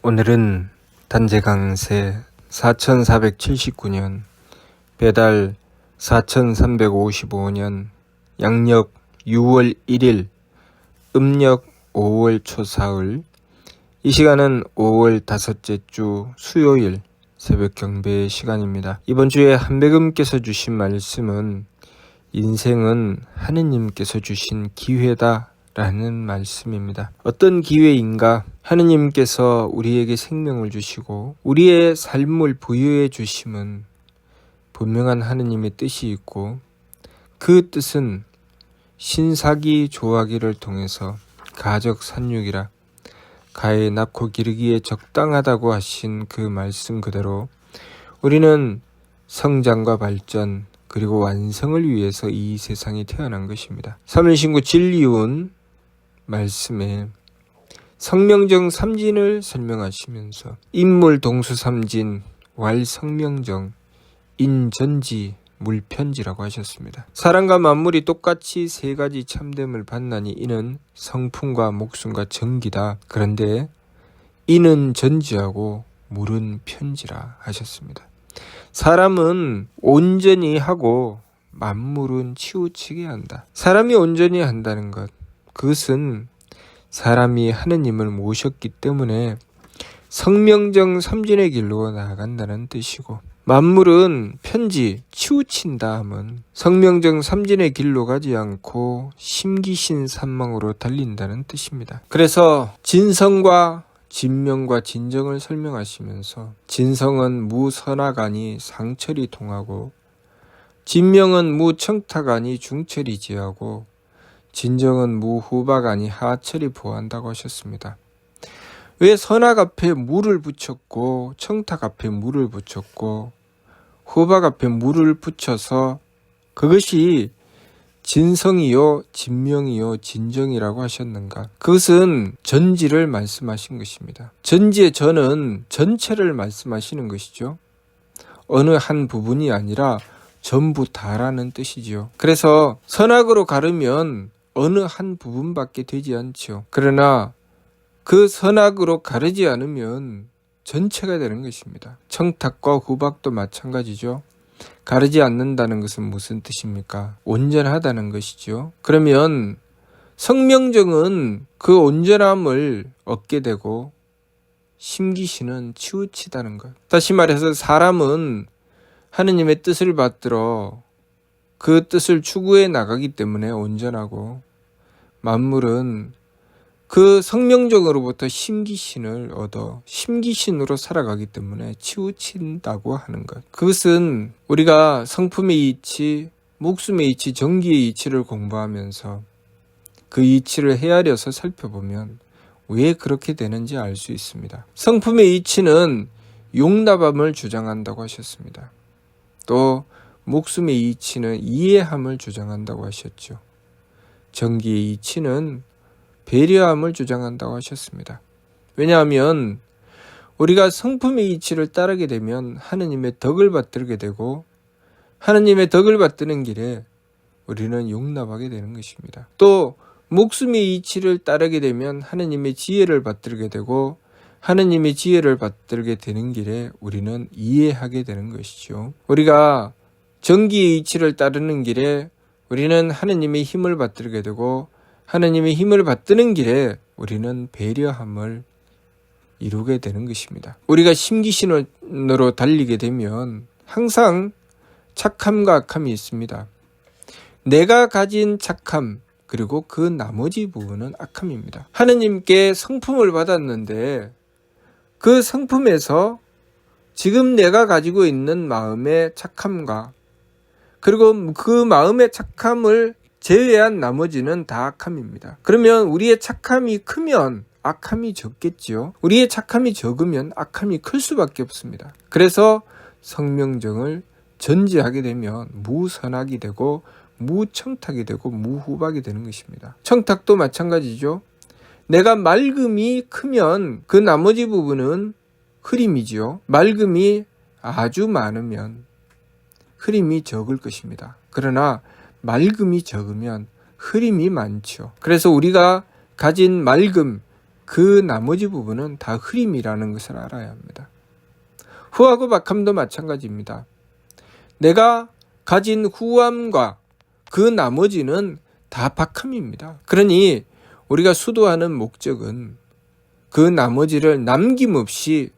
오늘은 단재강세 4479년 배달 4355년 양력 6월 1일 음력 5월 초사흘. 이 시간은 5월 다섯째 주 수요일 새벽 경배 시간입니다. 이번 주에 한백음께서 주신 말씀은 인생은 하느님께서 주신 기회다 라는 말씀입니다. 어떤 기회인가? 하느님께서 우리에게 생명을 주시고 우리의 삶을 부여해 주심은 분명한 하느님의 뜻이 있고, 그 뜻은 신사기 조화기를 통해서 가적 산육이라 가에 낳고 기르기에 적당하다고 하신 그 말씀 그대로 우리는 성장과 발전 그리고 완성을 위해서 이 세상에 태어난 것입니다. 삼일신구 진리운 말씀에 성명정 삼진을 설명하시면서 인물 동수 삼진 왈 성명정 인전지 물편지라고 하셨습니다. 사람과 만물이 똑같이 세 가지 참됨을 받나니 이는 성품과 목숨과 정기다. 그런데 인은 전지하고 물은 편지라 하셨습니다. 사람은 온전히 하고 만물은 치우치게 한다. 사람이 온전히 한다는 것, 그것은 사람이 하느님을 모셨기 때문에 성명정 삼진의 길로 나아간다는 뜻이고, 만물은 편지, 치우친다 함은 성명정 삼진의 길로 가지 않고 심기신 산망으로 달린다는 뜻입니다. 그래서 진성과 진명과 진정을 설명하시면서 진성은 무선악아니 상철이 통하고, 진명은 무청탁아니 중철이 지하고, 진정은 무후박아니 하철이 보한다고 하셨습니다. 왜 선악 앞에 물을 붙였고 청탁 앞에 물을 붙였고 후박 앞에 물을 붙여서 그것이 진성이요 진명이요 진정이라고 하셨는가? 그것은 전지를 말씀하신 것입니다. 전지의 전은 전체를 말씀하시는 것이죠. 어느 한 부분이 아니라 전부 다라는 뜻이지요. 그래서 선악으로 가르면 어느 한 부분밖에 되지 않죠. 그러나 그 선악으로 가르지 않으면 전체가 되는 것입니다. 청탁과 후박도 마찬가지죠. 가르지 않는다는 것은 무슨 뜻입니까? 온전하다는 것이죠. 그러면 성명정은 그 온전함을 얻게 되고, 심기신은 치우치다는 것. 다시 말해서 사람은 하느님의 뜻을 받들어 그 뜻을 추구해 나가기 때문에 온전하고, 만물은 그 성명정으로부터 심기신을 얻어 심기신으로 살아가기 때문에 치우친다고 하는 것. 그것은 우리가 성품의 이치, 목숨의 이치, 정기의 이치를 공부하면서 그 이치를 헤아려서 살펴보면 왜 그렇게 되는지 알 수 있습니다. 성품의 이치는 용납함을 주장한다고 하셨습니다. 또 목숨의 이치는 이해함을 주장한다고 하셨죠. 정기의 이치는 배려함을 주장한다고 하셨습니다. 왜냐하면 우리가 성품의 이치를 따르게 되면 하느님의 덕을 받들게 되고, 하느님의 덕을 받드는 길에 우리는 용납하게 되는 것입니다. 또 목숨의 이치를 따르게 되면 하느님의 지혜를 받들게 되고, 하느님의 지혜를 받들게 되는 길에 우리는 이해하게 되는 것이죠. 우리가 정기의 이치를 따르는 길에 우리는 하느님의 힘을 받들게 되고, 하느님의 힘을 받드는 길에 우리는 배려함을 이루게 되는 것입니다. 우리가 심기신으로 달리게 되면 항상 착함과 악함이 있습니다. 내가 가진 착함 그리고 그 나머지 부분은 악함입니다. 하느님께 성품을 받았는데 그 성품에서 지금 내가 가지고 있는 마음의 착함과 그리고 그 마음의 착함을 제외한 나머지는 다 악함입니다. 그러면 우리의 착함이 크면 악함이 적겠지요. 우리의 착함이 적으면 악함이 클 수밖에 없습니다. 그래서 성명정을 전지하게 되면 무선악이 되고 무청탁이 되고 무후박이 되는 것입니다. 청탁도 마찬가지죠. 내가 맑음이 크면 그 나머지 부분은 흐림이지요. 맑음이 아주 많으면 흐림이 적을 것입니다. 그러나 맑음이 적으면 흐림이 많죠. 그래서 우리가 가진 맑음, 그 나머지 부분은 다 흐림이라는 것을 알아야 합니다. 후하고 박함도 마찬가지입니다. 내가 가진 후함과 그 나머지는 다 박함입니다. 그러니 우리가 수도하는 목적은 그 나머지를 남김없이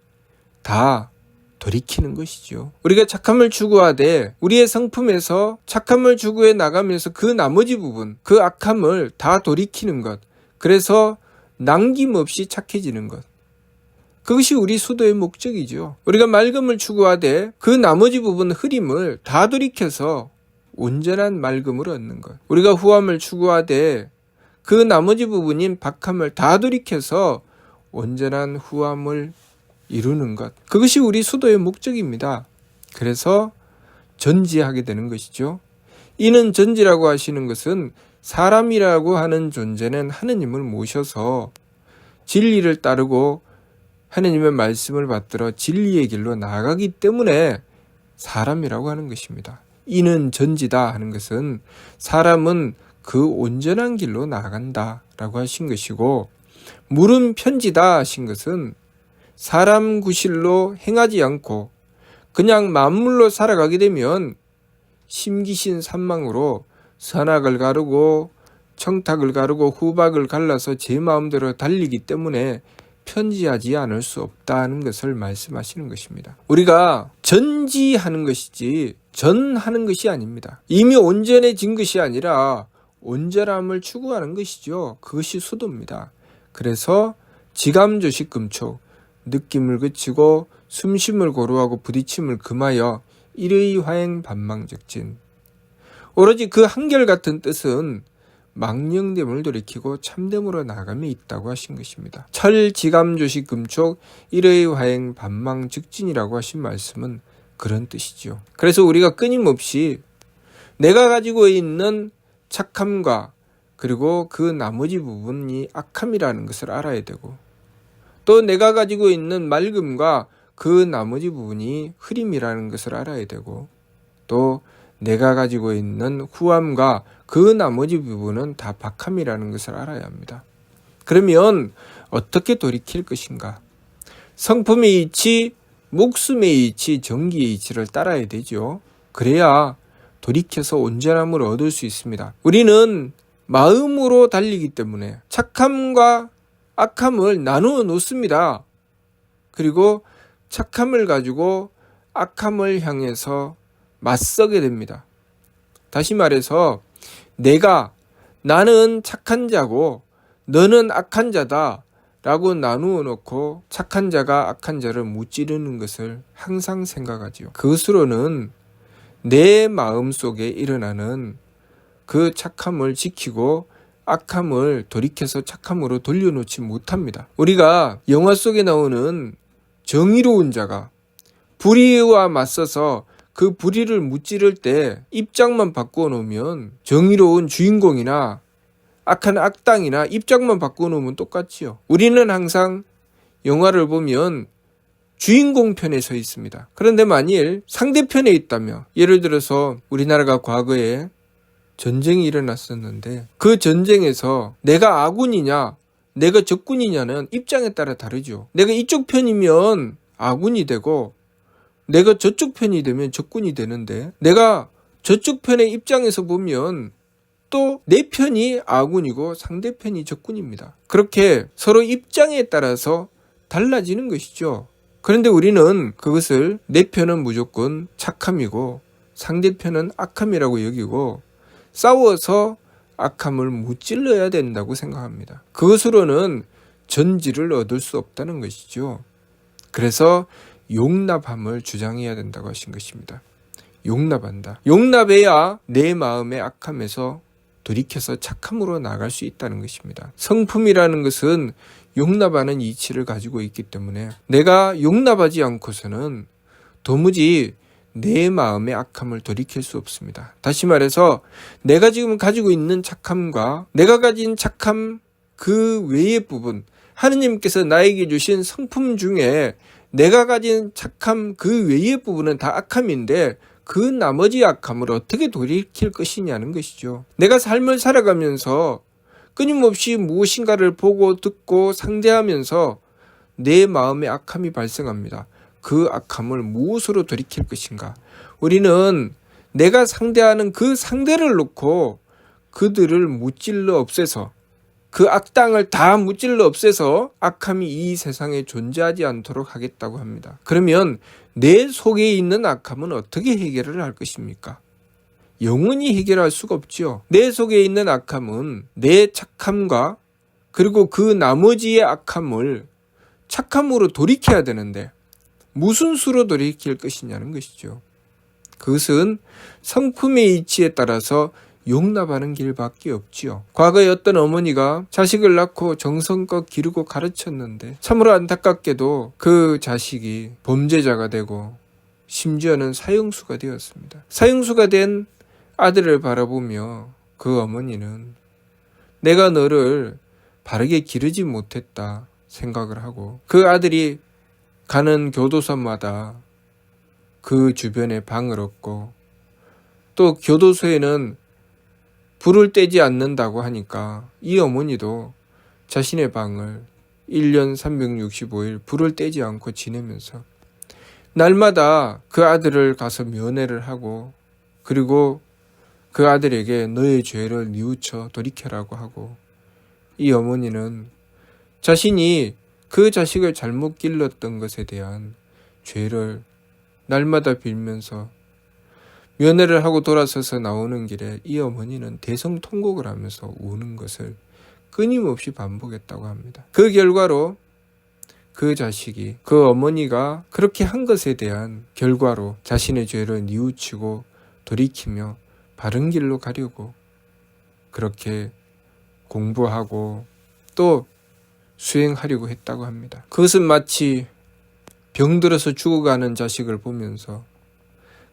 다 돌이키는 것이죠. 우리가 착함을 추구하되 우리의 성품에서 착함을 추구해 나가면서 그 나머지 부분, 그 악함을 다 돌이키는 것, 그래서 남김없이 착해지는 것, 그것이 우리 수도의 목적이죠. 우리가 맑음을 추구하되 그 나머지 부분 흐림을 다 돌이켜서 온전한 맑음을 얻는 것, 우리가 후함을 추구하되 그 나머지 부분인 박함을 다 돌이켜서 온전한 후함을 이루는 것, 그것이 우리 수도의 목적입니다. 그래서 전지하게 되는 것이죠. 이는 전지라고 하시는 것은 사람이라고 하는 존재는 하느님을 모셔서 진리를 따르고 하느님의 말씀을 받들어 진리의 길로 나아가기 때문에 사람이라고 하는 것입니다. 이는 전지다 하는 것은 사람은 그 온전한 길로 나아간다 라고 하신 것이고, 물은 편지다 하신 것은 사람 구실로 행하지 않고 그냥 만물로 살아가게 되면 심기신 산망으로 선악을 가르고 청탁을 가르고 후박을 갈라서 제 마음대로 달리기 때문에 편지하지 않을 수 없다는 것을 말씀하시는 것입니다. 우리가 전지하는 것이지 전하는 것이 아닙니다. 이미 온전해진 것이 아니라 온전함을 추구하는 것이죠. 그것이 수도입니다. 그래서 지감조식 금촉, 느낌을 그치고 숨쉼을 고루하고 부딪힘을 금하여 일의 화행 반망적진. 오로지 그 한결같은 뜻은 망령됨을 돌이키고 참됨으로 나아감에 있다고 하신 것입니다. 철지감조식 금촉 일의 화행 반망적진이라고 하신 말씀은 그런 뜻이죠. 그래서 우리가 끊임없이 내가 가지고 있는 착함과 그리고 그 나머지 부분이 악함이라는 것을 알아야 되고, 또 내가 가지고 있는 맑음과 그 나머지 부분이 흐림이라는 것을 알아야 되고, 또 내가 가지고 있는 후함과 그 나머지 부분은 다 박함이라는 것을 알아야 합니다. 그러면 어떻게 돌이킬 것인가? 성품의 이치, 목숨의 이치, 정기의 이치를 따라야 되죠. 그래야 돌이켜서 온전함을 얻을 수 있습니다. 우리는 마음으로 달리기 때문에 착함과 악함을 나누어 놓습니다. 그리고 착함을 가지고 악함을 향해서 맞서게 됩니다. 다시 말해서 나는 착한 자고 너는 악한 자다 라고 나누어 놓고 착한 자가 악한 자를 무찌르는 것을 항상 생각하지요. 그것으로는 내 마음속에 일어나는 그 착함을 지키고 악함을 돌이켜서 착함으로 돌려놓지 못합니다. 우리가 영화 속에 나오는 정의로운 자가 불의와 맞서서 그 불의를 무찌를 때 입장만 바꾸어 놓으면 정의로운 주인공이나 악한 악당이나 입장만 바꾸어 놓으면 똑같지요. 우리는 항상 영화를 보면 주인공 편에 서 있습니다. 그런데 만일 상대편에 있다며, 예를 들어서 우리나라가 과거에 전쟁이 일어났었는데 그 전쟁에서 내가 아군이냐 내가 적군이냐는 입장에 따라 다르죠. 내가 이쪽 편이면 아군이 되고 내가 저쪽 편이 되면 적군이 되는데, 내가 저쪽 편의 입장에서 보면 또 내 편이 아군이고 상대편이 적군입니다. 그렇게 서로 입장에 따라서 달라지는 것이죠. 그런데 우리는 그것을 내 편은 무조건 착함이고 상대편은 악함이라고 여기고 싸워서 악함을 무찔러야 된다고 생각합니다. 그것으로는 전지를 얻을 수 없다는 것이죠. 그래서 용납함을 주장해야 된다고 하신 것입니다. 용납한다. 용납해야 내 마음의 악함에서 돌이켜서 착함으로 나갈 수 있다는 것입니다. 성품이라는 것은 용납하는 이치를 가지고 있기 때문에 내가 용납하지 않고서는 도무지 내 마음의 악함을 돌이킬 수 없습니다. 다시 말해서 내가 지금 가지고 있는 착함과 내가 가진 착함 그 외의 부분, 하느님께서 나에게 주신 성품 중에 내가 가진 착함 그 외의 부분은 다 악함인데 그 나머지 악함을 어떻게 돌이킬 것이냐는 것이죠. 내가 삶을 살아가면서 끊임없이 무엇인가를 보고 듣고 상대하면서 내 마음에 악함이 발생합니다. 그 악함을 무엇으로 돌이킬 것인가? 우리는 내가 상대하는 그 상대를 놓고 그들을 무찔러 없애서 그 악당을 다 무찔러 없애서 악함이 이 세상에 존재하지 않도록 하겠다고 합니다. 그러면 내 속에 있는 악함은 어떻게 해결을 할 것입니까? 영원히 해결할 수가 없지요. 내 속에 있는 악함은 내 착함과 그리고 그 나머지의 악함을 착함으로 돌이켜야 되는데 무슨 수로 돌이킬 것이냐는 것이죠. 그것은 성품의 이치에 따라서 용납하는 길밖에 없지요. 과거에 어떤 어머니가 자식을 낳고 정성껏 기르고 가르쳤는데 참으로 안타깝게도 그 자식이 범죄자가 되고 심지어는 사형수가 되었습니다. 사형수가 된 아들을 바라보며 그 어머니는 내가 너를 바르게 기르지 못했다 생각을 하고 그 아들이 가는 교도소마다 그 주변에 방을 얻고 또 교도소에는 불을 떼지 않는다고 하니까 이 어머니도 자신의 방을 1년 365일 불을 떼지 않고 지내면서 날마다 그 아들을 가서 면회를 하고 그리고 그 아들에게 너의 죄를 뉘우쳐 돌이켜라고 하고 이 어머니는 자신이 그 자식을 잘못 길렀던 것에 대한 죄를 날마다 빌면서 면회를 하고 돌아서서 나오는 길에 이 어머니는 대성통곡을 하면서 우는 것을 끊임없이 반복했다고 합니다. 그 결과로 그 자식이 그 어머니가 그렇게 한 것에 대한 결과로 자신의 죄를 뉘우치고 돌이키며 바른 길로 가려고 그렇게 공부하고 또 수행하려고 했다고 합니다. 그것은 마치 병들어서 죽어가는 자식을 보면서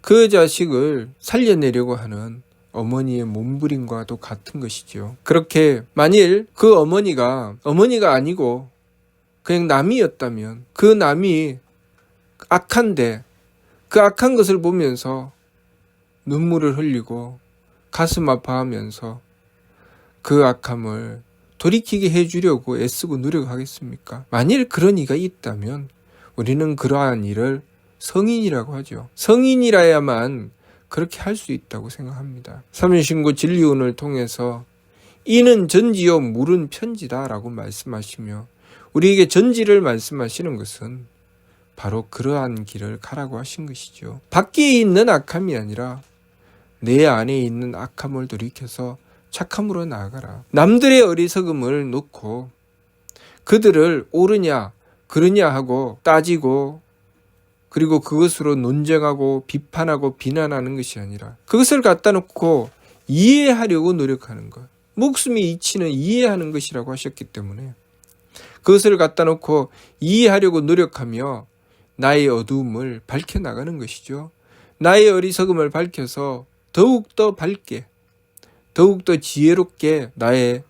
그 자식을 살려내려고 하는 어머니의 몸부림과도 같은 것이죠. 그렇게 만일 그 어머니가 아니고 그냥 남이었다면 그 남이 악한데 그 악한 것을 보면서 눈물을 흘리고 가슴 아파하면서 그 악함을 돌이키게 해주려고 애쓰고 노력하겠습니까? 만일 그런 이가 있다면 우리는 그러한 일을 성인이라고 하죠. 성인이라야만 그렇게 할 수 있다고 생각합니다. 삼위신구 진리운을 통해서 이는 전지요 물은 편지다 라고 말씀하시며 우리에게 전지를 말씀하시는 것은 바로 그러한 길을 가라고 하신 것이죠. 밖에 있는 악함이 아니라 내 안에 있는 악함을 돌이켜서 착함으로 나아가라. 남들의 어리석음을 놓고 그들을 옳으냐 그러냐 하고 따지고 그리고 그것으로 논쟁하고 비판하고 비난하는 것이 아니라 그것을 갖다 놓고 이해하려고 노력하는 것. 목숨의 이치는 이해하는 것이라고 하셨기 때문에 그것을 갖다 놓고 이해하려고 노력하며 나의 어두움을 밝혀나가는 것이죠. 나의 어리석음을 밝혀서 더욱더 밝게 더욱더 지혜롭게 나의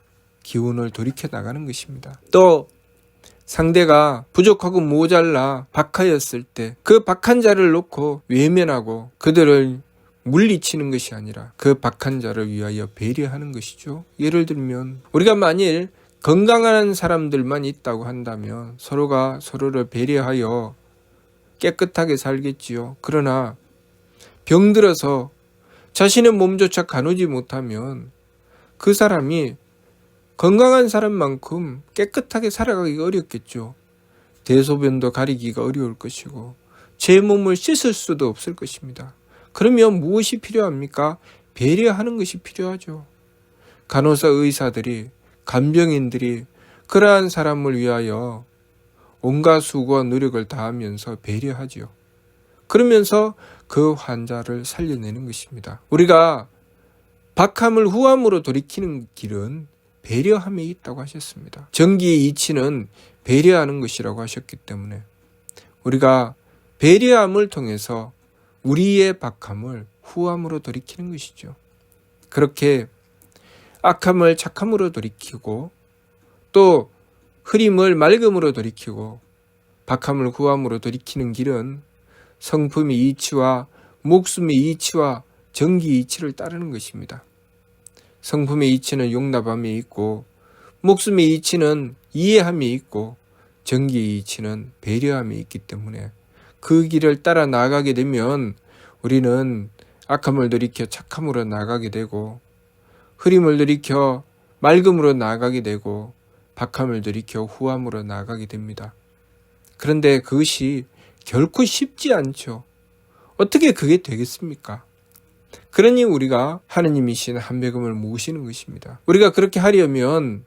기운을 돌이켜나가는 것입니다. 또 상대가 부족하고 모자라 박하였을 때 그 박한 자를 놓고 외면하고 그들을 물리치는 것이 아니라 그 박한 자를 위하여 배려하는 것이죠. 예를 들면 우리가 만일 건강한 사람들만 있다고 한다면 서로가 서로를 배려하여 깨끗하게 살겠지요. 그러나 병들어서 자신의 몸조차 가누지 못하면 그 사람이 건강한 사람만큼 깨끗하게 살아가기가 어렵겠죠. 대소변도 가리기가 어려울 것이고 제 몸을 씻을 수도 없을 것입니다. 그러면 무엇이 필요합니까? 배려하는 것이 필요하죠. 간호사 의사들이 간병인들이 그러한 사람을 위하여 온갖 수고와 노력을 다하면서 배려하지요. 그러면서 그 환자를 살려내는 것입니다. 우리가 박함을 후함으로 돌이키는 길은 배려함에 있다고 하셨습니다. 정기의 이치는 배려하는 것이라고 하셨기 때문에 우리가 배려함을 통해서 우리의 박함을 후함으로 돌이키는 것이죠. 그렇게 악함을 착함으로 돌이키고 또 흐림을 맑음으로 돌이키고 박함을 후함으로 돌이키는 길은 성품의 이치와 목숨의 이치와 정기의 이치를 따르는 것입니다. 성품의 이치는 용납함에 있고 목숨의 이치는 이해함이 있고 정기의 이치는 배려함이 있기 때문에 그 길을 따라 나가게 되면 우리는 악함을 돌이켜 착함으로 나가게 되고 흐림을 돌이켜 맑음으로 나가게 되고 박함을 돌이켜 후함으로 나가게 됩니다. 그런데 그것이 결코 쉽지 않죠. 어떻게 그게 되겠습니까? 그러니 우리가 하느님이신 한배금을 모시는 것입니다. 우리가 그렇게 하려면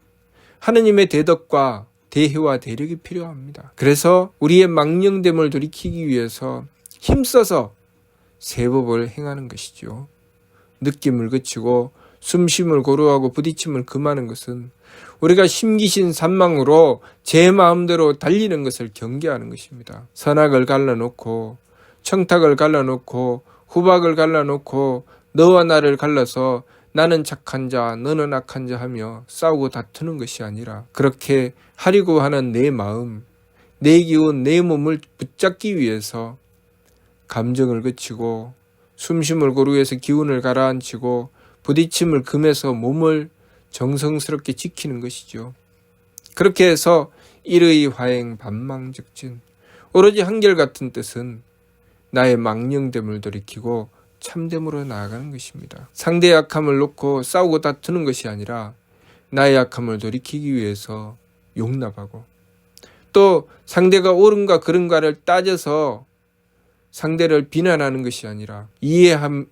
하느님의 대덕과 대혜와 대력이 필요합니다. 그래서 우리의 망령됨을 돌이키기 위해서 힘써서 세법을 행하는 것이죠. 느낌을 그치고 숨쉼을 고루하고 부딪힘을 금하는 것은 우리가 심기신 산망으로 제 마음대로 달리는 것을 경계하는 것입니다. 선악을 갈라놓고 청탁을 갈라놓고 후박을 갈라놓고 너와 나를 갈라서 나는 착한 자 너는 악한 자 하며 싸우고 다투는 것이 아니라 그렇게 하려고 하는 내 마음, 내 기운, 내 몸을 붙잡기 위해서 감정을 그치고 숨쉼을 고루해서 기운을 가라앉히고 부딪힘을 금해서 몸을 정성스럽게 지키는 것이죠. 그렇게 해서 일의 화행 반망즉진 오로지 한결같은 뜻은 나의 망령됨을 돌이키고 참됨으로 나아가는 것입니다. 상대의 악함을 놓고 싸우고 다투는 것이 아니라 나의 악함을 돌이키기 위해서 용납하고 또 상대가 옳은가 그른가를 따져서 상대를 비난하는 것이 아니라 이해함을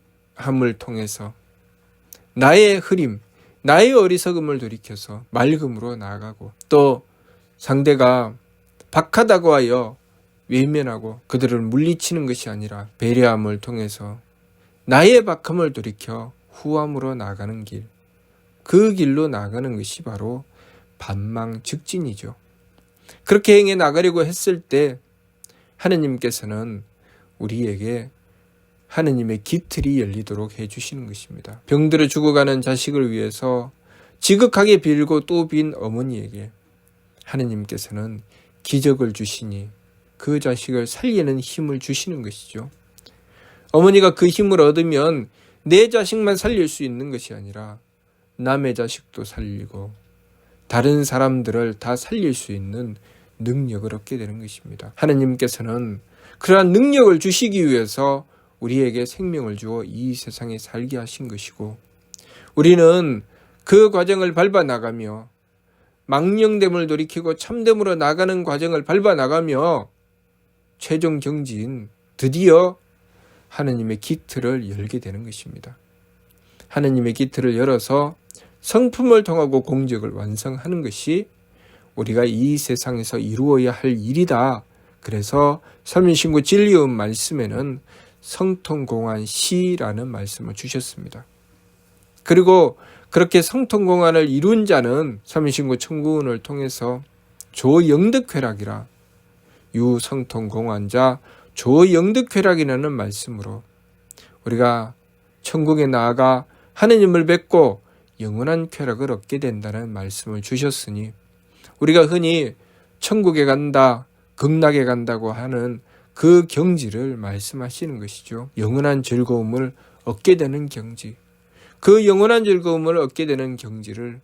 통해서 나의 흐림, 나의 어리석음을 돌이켜서 맑음으로 나아가고 또 상대가 박하다고 하여 외면하고 그들을 물리치는 것이 아니라 배려함을 통해서 나의 박함을 돌이켜 후함으로 나가는 길, 그 길로 나가는 것이 바로 반망즉진이죠. 그렇게 행해 나가려고 했을 때 하느님께서는 우리에게 하느님의 기틀이 열리도록 해주시는 것입니다. 병들어 죽어가는 자식을 위해서 지극하게 빌고 또 빈 어머니에게 하느님께서는 기적을 주시니 그 자식을 살리는 힘을 주시는 것이죠. 어머니가 그 힘을 얻으면 내 자식만 살릴 수 있는 것이 아니라 남의 자식도 살리고 다른 사람들을 다 살릴 수 있는 능력을 얻게 되는 것입니다. 하느님께서는 그러한 능력을 주시기 위해서 우리에게 생명을 주어 이 세상에 살게 하신 것이고 우리는 그 과정을 밟아 나가며 망령됨을 돌이키고 참됨으로 나가는 과정을 밟아 나가며 최종 경지인 드디어 하느님의 기틀을 열게 되는 것입니다. 하느님의 기틀을 열어서 성품을 통하고 공적을 완성하는 것이 우리가 이 세상에서 이루어야 할 일이다. 그래서 설민신구 진리음 말씀에는 성통공한 시라는 말씀을 주셨습니다. 그리고 그렇게 성통공한을 이룬 자는 설민신구 청구운을 통해서 조영득쾌락이라 유성통공한자 조영득쾌락이라는 말씀으로 우리가 천국에 나아가 하느님을 뵙고 영원한 쾌락을 얻게 된다는 말씀을 주셨으니 우리가 흔히 천국에 간다, 극락에 간다고 하는 그 경지를 말씀하시는 것이죠. 영원한 즐거움을 얻게 되는 경지. 그 영원한 즐거움을 얻게 되는 경지를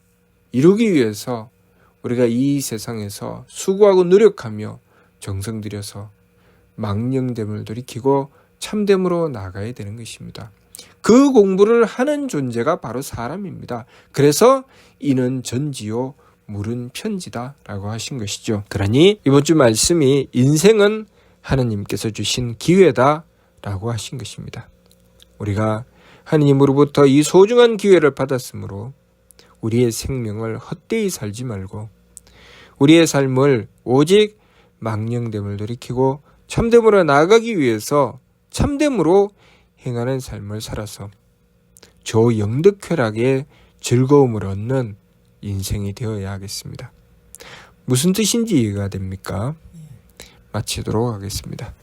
이루기 위해서 우리가 이 세상에서 수고하고 노력하며 정성 들여서 망령됨을 돌이키고 참됨으로 나가야 되는 것입니다. 그 공부를 하는 존재가 바로 사람입니다. 그래서 이는 전지요 물은 편지다 라고 하신 것이죠. 그러니 이번 주 말씀이 인생은 하느님께서 주신 기회다 라고 하신 것입니다. 우리가 하느님으로부터 이 소중한 기회를 받았으므로 우리의 생명을 헛되이 살지 말고 우리의 삶을 오직 망령됨을 돌이키고 참됨으로 나아가기 위해서 참됨으로 행하는 삶을 살아서 조영득쾌락의 즐거움을 얻는 인생이 되어야 하겠습니다. 무슨 뜻인지 이해가 됩니까? 마치도록 하겠습니다.